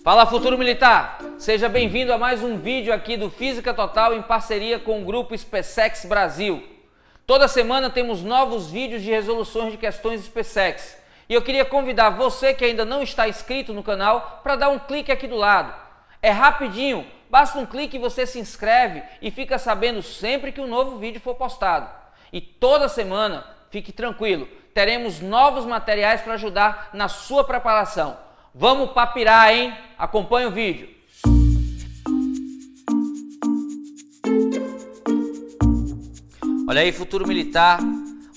Fala, futuro militar! Seja bem-vindo a mais um vídeo aqui do Física Total em parceria com o grupo SpaceX Brasil. Toda semana temos novos vídeos de resoluções de questões SpaceX. E eu queria convidar você que ainda não está inscrito no canal para dar um clique aqui do lado. É rapidinho, basta um clique e você se inscreve e fica sabendo sempre que um novo vídeo for postado. E toda semana, fique tranquilo, teremos novos materiais para ajudar na sua preparação. Vamos papirar, hein? Acompanhe o vídeo. Olha aí, futuro militar.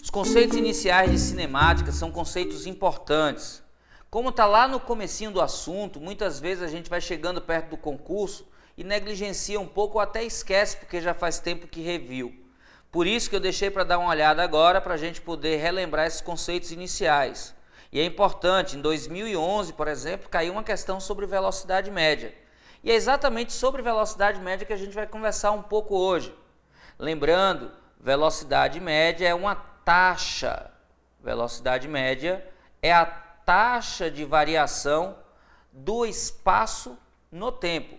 Os conceitos iniciais de cinemática são conceitos importantes. Como está lá no comecinho do assunto, muitas vezes a gente vai chegando perto do concurso e negligencia um pouco ou até esquece porque já faz tempo que reviu. Por isso que eu deixei para dar uma olhada agora para a gente poder relembrar esses conceitos iniciais. E é importante, em 2011, por exemplo, caiu uma questão sobre velocidade média. E é exatamente sobre velocidade média que a gente vai conversar um pouco hoje. Lembrando, velocidade média é uma taxa. Velocidade média é a taxa de variação do espaço no tempo.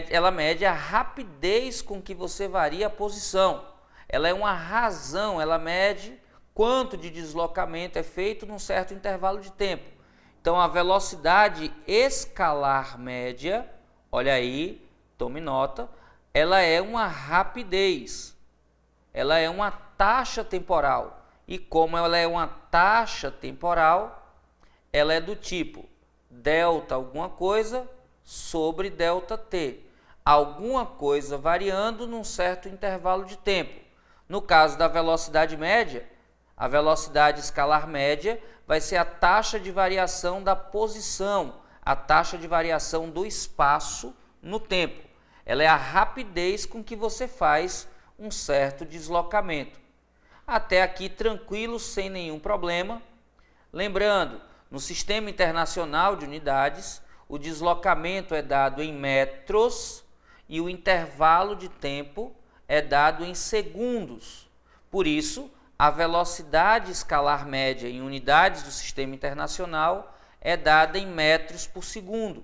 Ela mede a rapidez com que você varia a posição. Ela é uma razão, ela mede quanto de deslocamento é feito num certo intervalo de tempo. Então, a velocidade escalar média, olha aí, tome nota, ela é uma rapidez, ela é uma taxa temporal. E como ela é uma taxa temporal, ela é do tipo delta alguma coisa sobre delta t, alguma coisa variando num certo intervalo de tempo. No caso da velocidade média, a velocidade escalar média vai ser a taxa de variação da posição, a taxa de variação do espaço no tempo. Ela é a rapidez com que você faz um certo deslocamento. Até aqui tranquilo, sem nenhum problema. Lembrando, no Sistema Internacional de Unidades, o deslocamento é dado em metros e o intervalo de tempo é dado em segundos. Por isso, a velocidade escalar média em unidades do Sistema Internacional é dada em metros por segundo.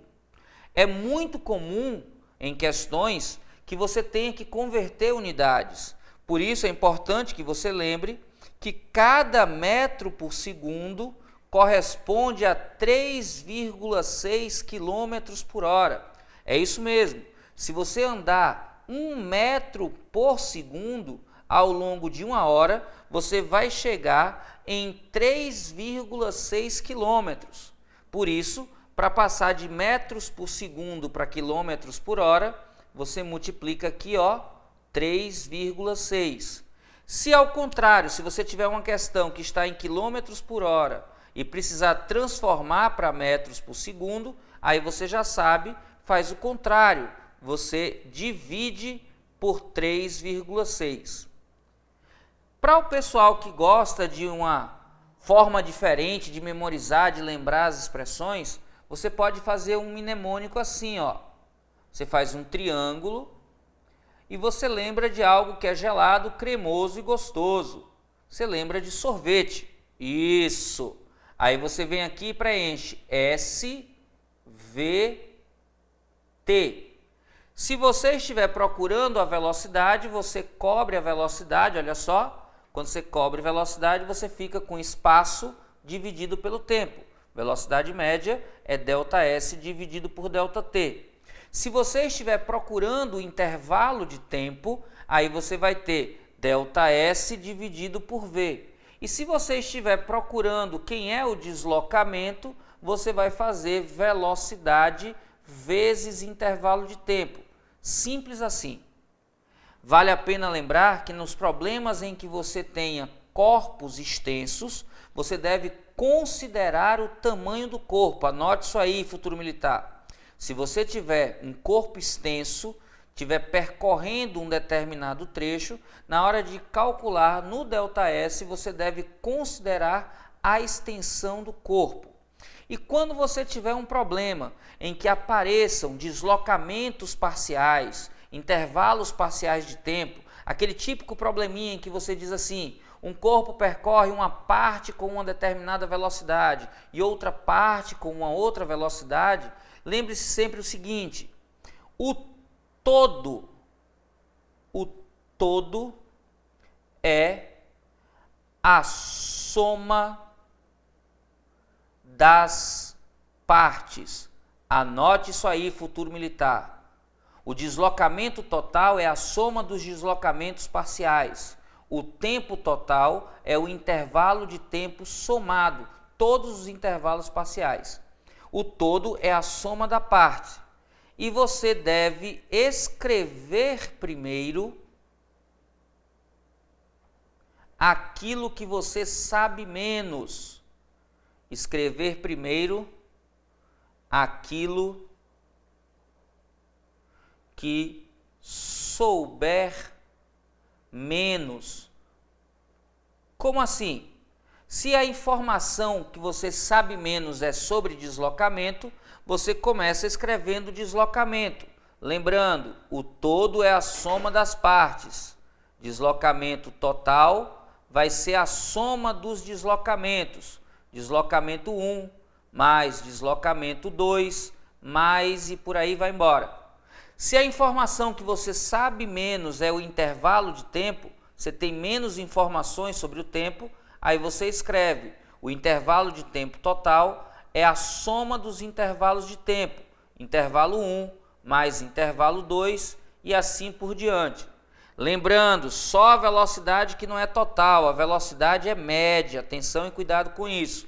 É muito comum em questões que você tenha que converter unidades. Por isso é importante que você lembre que cada metro por segundo corresponde a 3,6 km por hora. É isso mesmo. Se você andar 1 metro por segundo ao longo de 1 hora, você vai chegar em 3,6 quilômetros. Por isso, para passar de metros por segundo para quilômetros por hora, você multiplica aqui, ó, 3,6. Se ao contrário, se você tiver uma questão que está em quilômetros por hora e precisar transformar para metros por segundo, aí você já sabe, faz o contrário, você divide por 3,6. Para o pessoal que gosta de uma forma diferente de memorizar, de lembrar as expressões, você pode fazer um mnemônico assim, ó. Você faz um triângulo e você lembra de algo que é gelado, cremoso e gostoso. Você lembra de sorvete. Isso. Aí você vem aqui e preenche S, V, T. Se você estiver procurando a velocidade, você cobre a velocidade, olha só. Quando você cobre velocidade, você fica com espaço dividido pelo tempo. Velocidade média é ΔS dividido por ΔT. Se você estiver procurando o intervalo de tempo, aí você vai ter ΔS dividido por V. E se você estiver procurando quem é o deslocamento, você vai fazer velocidade vezes intervalo de tempo. Simples assim. Vale a pena lembrar que nos problemas em que você tenha corpos extensos, você deve considerar o tamanho do corpo. Anote isso aí, futuro militar. Se você tiver um corpo extenso, estiver percorrendo um determinado trecho, na hora de calcular no ΔS, você deve considerar a extensão do corpo. E quando você tiver um problema em que apareçam deslocamentos parciais, intervalos parciais de tempo, aquele típico probleminha em que você diz assim, um corpo percorre uma parte com uma determinada velocidade e outra parte com uma outra velocidade, lembre-se sempre o seguinte: o todo é a soma das partes. Anote isso aí, futuro militar. O deslocamento total é a soma dos deslocamentos parciais. O tempo total é o intervalo de tempo somado, todos os intervalos parciais. O todo é a soma da parte. E você deve escrever primeiro aquilo que você sabe menos. Escrever primeiro aquilo que souber menos. Como assim? Se a informação que você sabe menos é sobre deslocamento, você começa escrevendo deslocamento. Lembrando, o todo é a soma das partes. Deslocamento total vai ser a soma dos deslocamentos. Deslocamento 1 mais deslocamento 2 mais e por aí vai embora. Se a informação que você sabe menos é o intervalo de tempo, você tem menos informações sobre o tempo, aí você escreve o intervalo de tempo total é a soma dos intervalos de tempo. Intervalo 1 mais intervalo 2 e assim por diante. Lembrando, só a velocidade que não é total, a velocidade é média, atenção e cuidado com isso.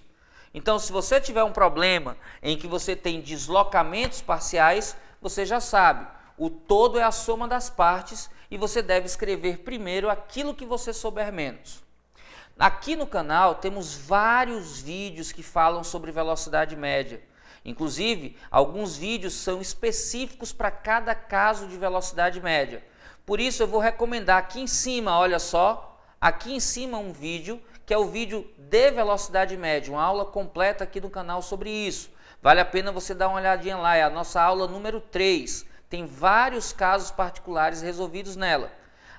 Então, se você tiver um problema em que você tem deslocamentos parciais, você já sabe, o todo é a soma das partes e você deve escrever primeiro aquilo que você souber menos. Aqui no canal temos vários vídeos que falam sobre velocidade média. Inclusive, alguns vídeos são específicos para cada caso de velocidade média. Por isso eu vou recomendar aqui em cima, olha só, aqui em cima um vídeo que é o vídeo de velocidade média, uma aula completa aqui no canal sobre isso. Vale a pena você dar uma olhadinha lá, é a nossa aula número 3. Tem vários casos particulares resolvidos nela.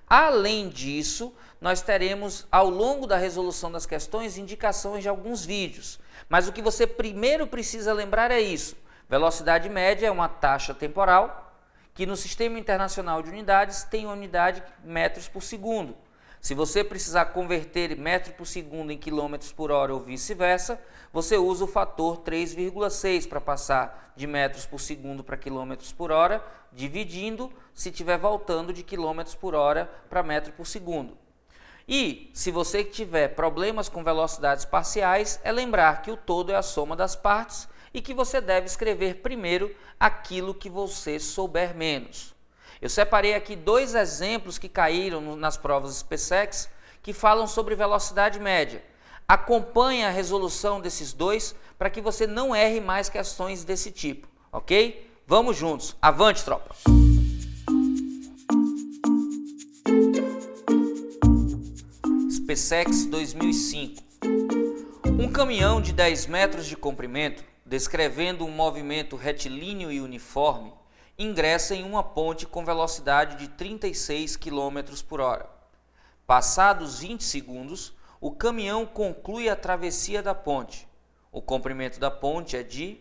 Além disso, nós teremos ao longo da resolução das questões indicações de alguns vídeos. Mas o que você primeiro precisa lembrar é isso. Velocidade média é uma taxa temporal que no Sistema Internacional de Unidades tem unidade metros por segundo. Se você precisar converter metro por segundo em quilômetros por hora ou vice-versa, você usa o fator 3,6 para passar de metros por segundo para quilômetros por hora, dividindo se estiver voltando de quilômetros por hora para metro por segundo. E se você tiver problemas com velocidades parciais, é lembrar que o todo é a soma das partes e que você deve escrever primeiro aquilo que você souber menos. Eu separei aqui 2 exemplos que caíram nas provas SpaceX que falam sobre velocidade média. Acompanhe a resolução desses 2 para que você não erre mais questões desse tipo, ok? Vamos juntos. Avante, tropa! SpaceX 2005. Um caminhão de 10 metros de comprimento, descrevendo um movimento retilíneo e uniforme, ingressa em uma ponte com velocidade de 36 km por hora. Passados 20 segundos, o caminhão conclui a travessia da ponte. O comprimento da ponte é de...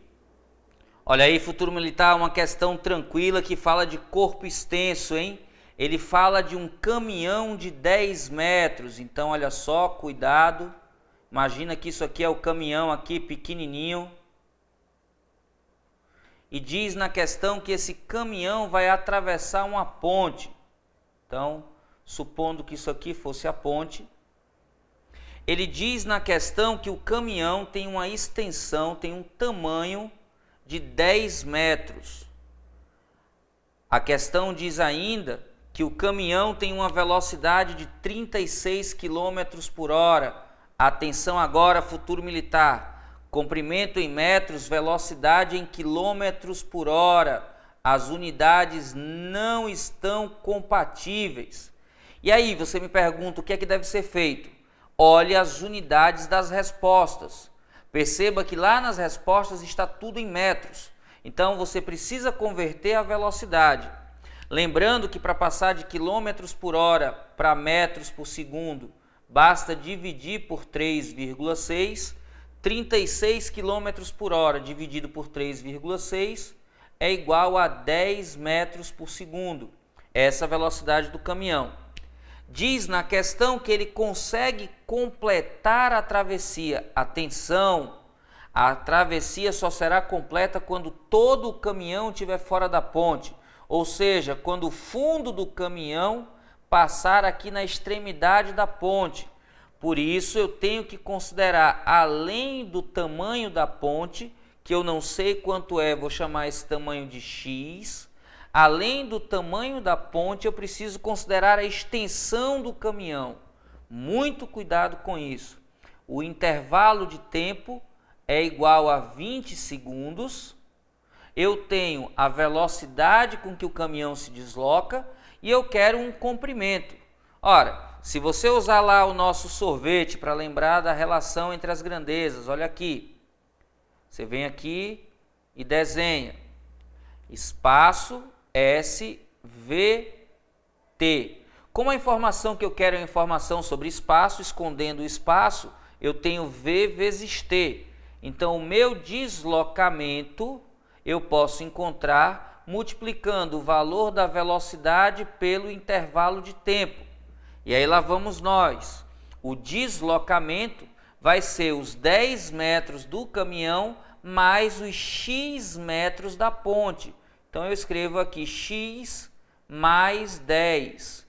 Olha aí, futuro militar, uma questão tranquila que fala de corpo extenso, hein? Ele fala de um caminhão de 10 metros. Então, olha só, cuidado. Imagina que isso aqui é o caminhão aqui pequenininho. E diz na questão que esse caminhão vai atravessar uma ponte. Então, supondo que isso aqui fosse a ponte, ele diz na questão que o caminhão tem uma extensão, tem um tamanho de 10 metros. A questão diz ainda que o caminhão tem uma velocidade de 36 km por hora. Atenção agora, futuro militar. Comprimento em metros, velocidade em quilômetros por hora. As unidades não estão compatíveis. E aí você me pergunta o que é que deve ser feito? Olhe as unidades das respostas. Perceba que lá nas respostas está tudo em metros. Então você precisa converter a velocidade. Lembrando que para passar de quilômetros por hora para metros por segundo, basta dividir por 3,6. 36 km por hora dividido por 3,6 é igual a 10 metros por segundo. Essa é a velocidade do caminhão. Diz na questão que ele consegue completar a travessia. Atenção, a travessia só será completa quando todo o caminhão estiver fora da ponte. Ou seja, quando o fundo do caminhão passar aqui na extremidade da ponte. Por isso eu tenho que considerar, além do tamanho da ponte, que eu não sei quanto é, vou chamar esse tamanho de X. Além do tamanho da ponte, eu preciso considerar a extensão do caminhão. Muito cuidado com isso. O intervalo de tempo é igual a 20 segundos. Eu tenho a velocidade com que o caminhão se desloca e eu quero um comprimento. Ora, se você usar lá o nosso sorvete para lembrar da relação entre as grandezas, olha aqui. Você vem aqui e desenha espaço SVT. Como a informação que eu quero é a informação sobre espaço, escondendo o espaço, eu tenho V vezes T. Então, o meu deslocamento eu posso encontrar multiplicando o valor da velocidade pelo intervalo de tempo. E aí lá vamos nós. O deslocamento vai ser os 10 metros do caminhão mais os X metros da ponte. Então, eu escrevo aqui X mais 10.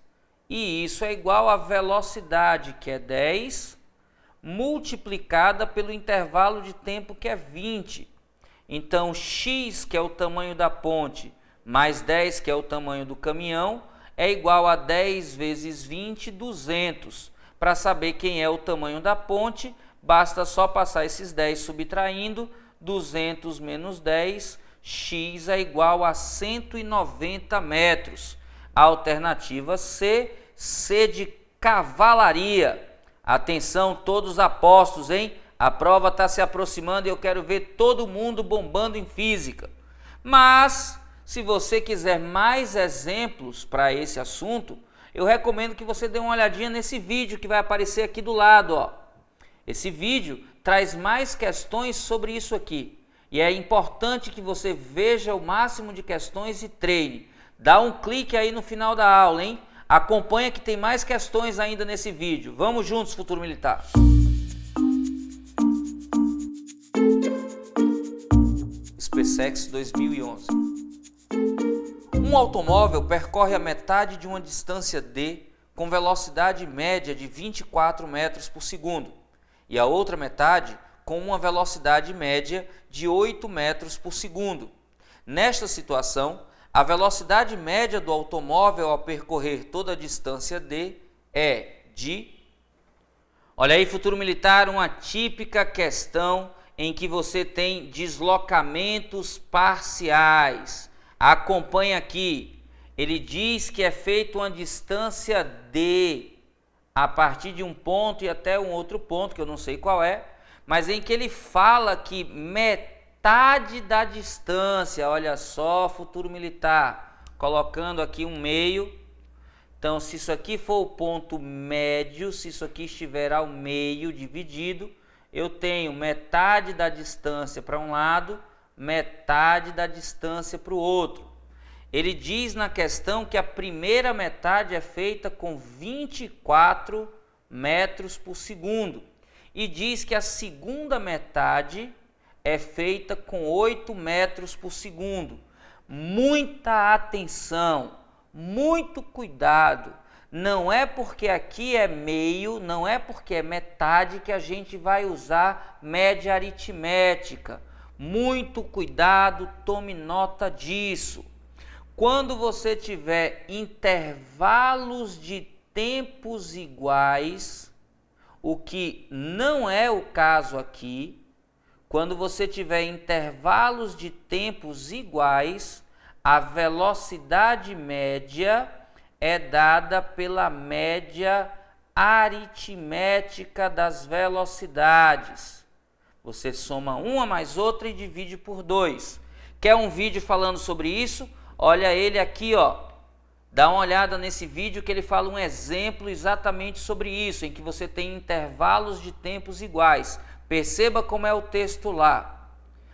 E isso é igual à velocidade, que é 10, multiplicada pelo intervalo de tempo, que é 20. Então, X, que é o tamanho da ponte, mais 10, que é o tamanho do caminhão, é igual a 10 vezes 20, 200. Para saber quem é o tamanho da ponte, basta só passar esses 10 subtraindo, 200 menos 10, X é igual a 190 metros. Alternativa C, C de cavalaria. Atenção, todos apostos, hein? A prova está se aproximando e eu quero ver todo mundo bombando em física. Mas, se você quiser mais exemplos para esse assunto, eu recomendo que você dê uma olhadinha nesse vídeo que vai aparecer aqui do lado, ó. Esse vídeo traz mais questões sobre isso aqui. E é importante que você veja o máximo de questões e treine. Dá um clique aí no final da aula, hein? Acompanha que tem mais questões ainda nesse vídeo. Vamos juntos, futuro militar! SpaceX 2011. Um automóvel percorre a metade de uma distância d com velocidade média de 24 metros por segundo e a outra metade com uma velocidade média de 8 metros por segundo. Nesta situação, a velocidade média do automóvel ao percorrer toda a distância d é de... Olha aí, futuro militar, uma típica questão em que você tem deslocamentos parciais. Acompanhe aqui. Ele diz que é feita uma distância d a partir de um ponto e até um outro ponto, que eu não sei qual é, mas em que ele fala que metade da distância, olha só, futuro militar, colocando aqui um meio. Então, se isso aqui for o ponto médio, se isso aqui estiver ao meio dividido, eu tenho metade da distância para um lado, metade da distância para o outro. Ele diz na questão que a primeira metade é feita com 24 metros por segundo e diz que a segunda metade é feita com 8 metros por segundo. Muita atenção, muito cuidado. Não é porque aqui é meio, não é porque é metade que a gente vai usar média aritmética. Muito cuidado, tome nota disso. Quando você tiver intervalos de tempos iguais, o que não é o caso aqui, quando você tiver intervalos de tempos iguais, a velocidade média é dada pela média aritmética das velocidades. Você soma uma mais outra e divide por 2. Quer um vídeo falando sobre isso? Olha ele aqui, ó. Dá uma olhada nesse vídeo que ele fala um exemplo exatamente sobre isso, em que você tem intervalos de tempos iguais. Perceba como é o texto lá.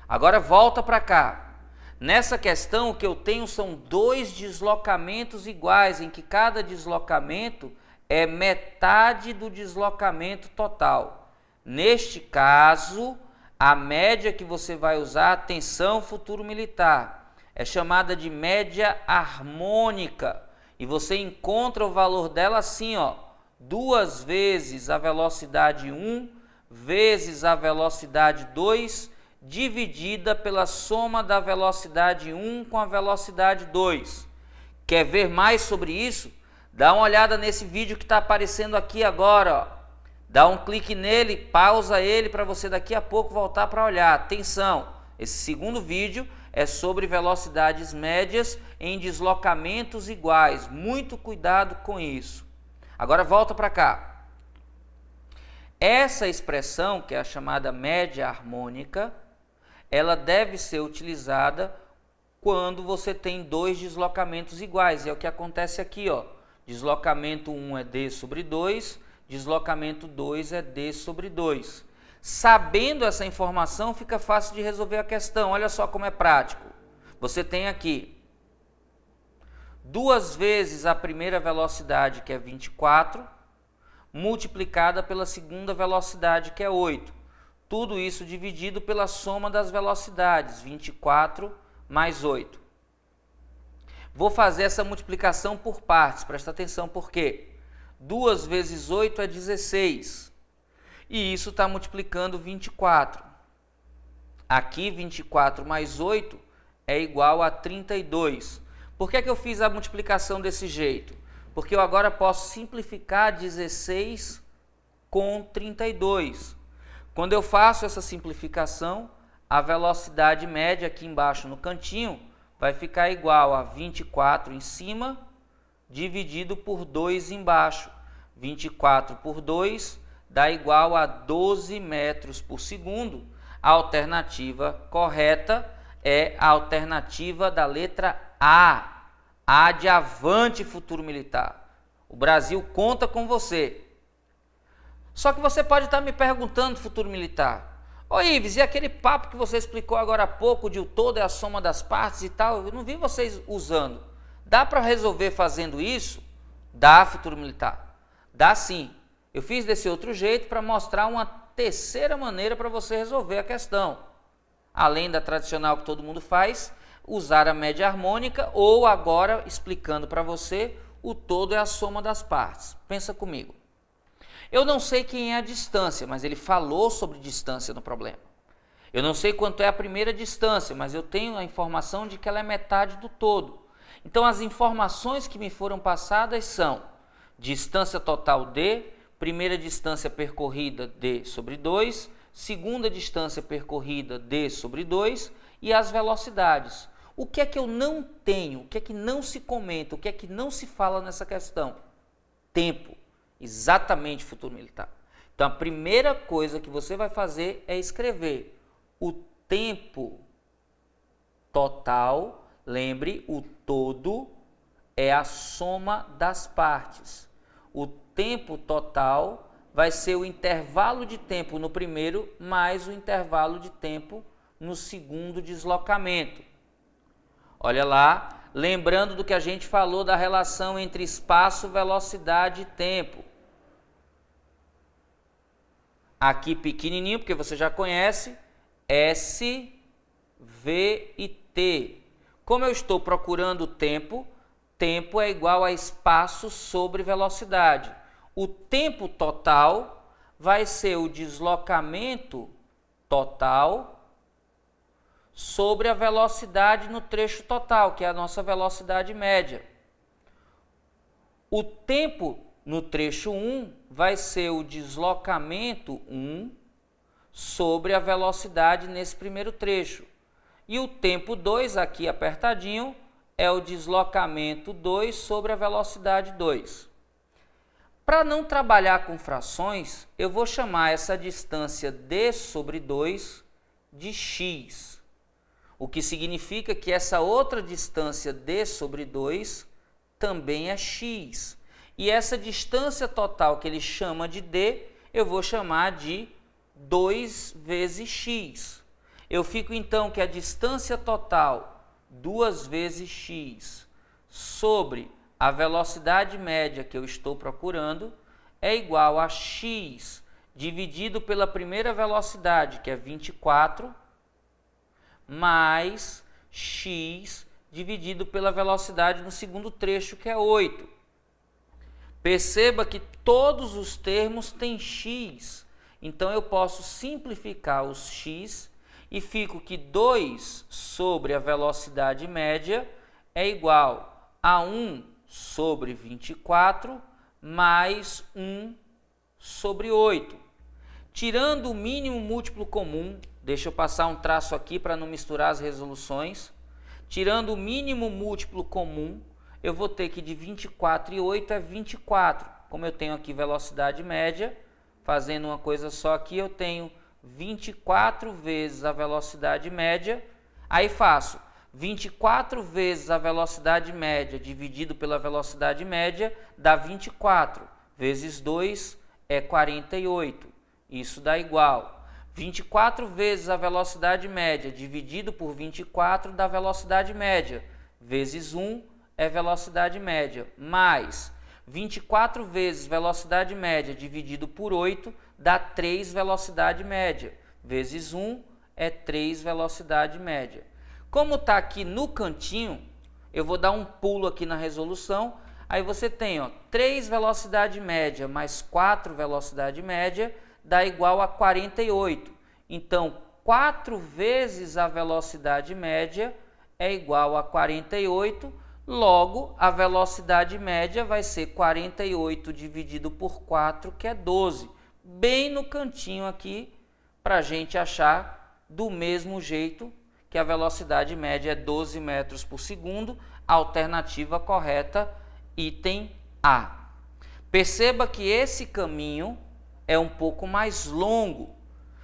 Agora volta para cá. Nessa questão, o que eu tenho são dois deslocamentos iguais, em que cada deslocamento é metade do deslocamento total. Neste caso, a média que você vai usar, atenção futuro militar, é chamada de média harmônica. E você encontra o valor dela assim, ó, 2 vezes a velocidade 1 vezes a velocidade 2 dividida pela soma da velocidade 1 com a velocidade 2. Quer ver mais sobre isso? Dá uma olhada nesse vídeo que está aparecendo aqui agora, ó. Dá um clique nele, pausa ele para você daqui a pouco voltar para olhar. Atenção, esse segundo vídeo é sobre velocidades médias em deslocamentos iguais. Muito cuidado com isso. Agora volta para cá. Essa expressão, que é a chamada média harmônica, ela deve ser utilizada quando você tem dois deslocamentos iguais. É o que acontece aqui, ó. Deslocamento 1 é d sobre 2, deslocamento 2 é d sobre 2. Sabendo essa informação, fica fácil de resolver a questão. Olha só como é prático. Você tem aqui 2 vezes a primeira velocidade, que é 24, multiplicada pela segunda velocidade, que é 8. Tudo isso dividido pela soma das velocidades, 24 mais 8. Vou fazer essa multiplicação por partes, presta atenção por quê? 2 vezes 8 é 16. E isso está multiplicando 24. Aqui, 24 mais 8 é igual a 32. Por que eu fiz a multiplicação desse jeito? Porque eu agora posso simplificar 16 com 32. Quando eu faço essa simplificação, a velocidade média aqui embaixo no cantinho vai ficar igual a 24 em cima, dividido por 2 embaixo. 24 por 2 dá igual a 12 metros por segundo. A alternativa correta é a alternativa da letra A. A de avante, futuro militar. O Brasil conta com você. Só que você pode estar me perguntando, futuro militar, ô Ives, e aquele papo que você explicou agora há pouco, de o todo é a soma das partes e tal, eu não vi vocês usando. Dá para resolver fazendo isso? Dá, futuro militar. Dá sim. Eu fiz desse outro jeito para mostrar uma terceira maneira para você resolver a questão. Além da tradicional que todo mundo faz, usar a média harmônica, ou agora explicando para você, o todo é a soma das partes. Pensa comigo. Eu não sei quem é a distância, mas ele falou sobre distância no problema. Eu não sei quanto é a primeira distância, mas eu tenho a informação de que ela é metade do todo. Então as informações que me foram passadas são distância total d, primeira distância percorrida d sobre 2, segunda distância percorrida d sobre 2 e as velocidades. O que é que eu não tenho? O que é que não se comenta? O que é que não se fala nessa questão? Tempo. Exatamente, futuro militar. Então, a primeira coisa que você vai fazer é escrever o tempo total. Lembre, o todo é a soma das partes. O tempo total vai ser o intervalo de tempo no primeiro mais o intervalo de tempo no segundo deslocamento. Olha lá, lembrando do que a gente falou da relação entre espaço, velocidade e tempo. Aqui pequenininho, porque você já conhece, S, V e T. Como eu estou procurando tempo, tempo é igual a espaço sobre velocidade. O tempo total vai ser o deslocamento total sobre a velocidade no trecho total, que é a nossa velocidade média. O tempo no trecho 1 vai ser o deslocamento 1 sobre a velocidade nesse primeiro trecho. E o tempo 2, aqui apertadinho, é o deslocamento 2 sobre a velocidade 2. Para não trabalhar com frações, eu vou chamar essa distância d sobre 2 de x. O que significa que essa outra distância d sobre 2 também é x. E essa distância total que ele chama de d, eu vou chamar de 2 vezes x. Eu fico então que a distância total 2 vezes x sobre a velocidade média que eu estou procurando é igual a x dividido pela primeira velocidade, que é 24, mais x dividido pela velocidade no segundo trecho, que é 8. Perceba que todos os termos têm x, então eu posso simplificar os x e fico que 2 sobre a velocidade média é igual a 1 sobre 24 mais 1 sobre 8. Tirando o mínimo múltiplo comum, deixa eu passar um traço aqui para não misturar as resoluções. Tirando o mínimo múltiplo comum, eu vou ter que de 24 e 8 é 24. Como eu tenho aqui velocidade média, fazendo uma coisa só aqui, eu tenho 24 vezes a velocidade média. Aí faço 24 vezes a velocidade média dividido pela velocidade média, dá 24. Vezes 2 é 48. Isso dá igual 24 vezes a velocidade média dividido por 24 dá velocidade média, vezes 1 é velocidade média, mais 24 vezes velocidade média dividido por 8 dá 3 velocidade média, vezes 1 é 3 velocidade média. Como está aqui no cantinho, eu vou dar um pulo aqui na resolução, aí você tem 3 velocidade média mais 4 velocidade média, dá igual a 48. Então, 4 vezes a velocidade média é igual a 48, logo, a velocidade média vai ser 48 dividido por 4, que é 12. Bem no cantinho aqui, para a gente achar do mesmo jeito que a velocidade média é 12 metros por segundo, alternativa correta, item A. Perceba que esse caminho é um pouco mais longo,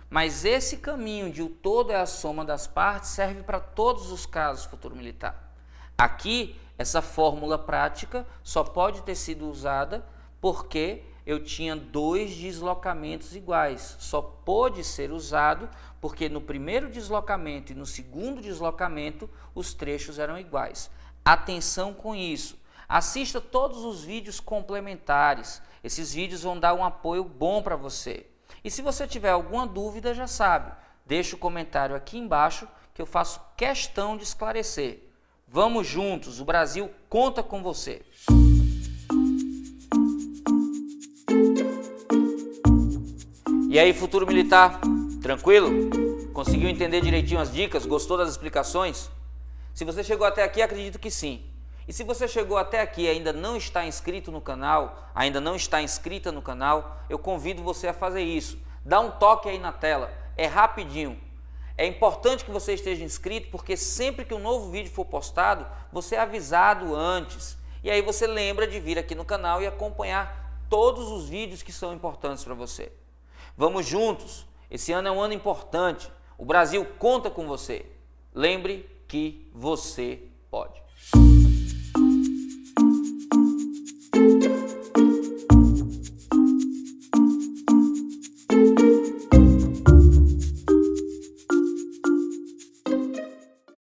mas esse caminho de o todo é a soma das partes serve para todos os casos futuro militar. Aqui, essa fórmula prática só pode ter sido usada porque eu tinha 2 deslocamentos iguais. Só pôde ser usado porque no primeiro deslocamento e no segundo deslocamento os trechos eram iguais. Atenção com isso. Assista todos os vídeos complementares. Esses vídeos vão dar um apoio bom para você. E se você tiver alguma dúvida, já sabe, deixa o comentário aqui embaixo que eu faço questão de esclarecer. Vamos juntos, o Brasil conta com você. E aí, futuro militar, tranquilo? Conseguiu entender direitinho as dicas? Gostou das explicações? Se você chegou até aqui, acredito que sim. E se você chegou até aqui e ainda não está inscrito no canal, ainda não está inscrita no canal, eu convido você a fazer isso. Dá um toque aí na tela, é rapidinho. É importante que você esteja inscrito porque sempre que um novo vídeo for postado, você é avisado antes. E aí você lembra de vir aqui no canal e acompanhar todos os vídeos que são importantes para você. Vamos juntos, esse ano é um ano importante, o Brasil conta com você. Lembre que você pode.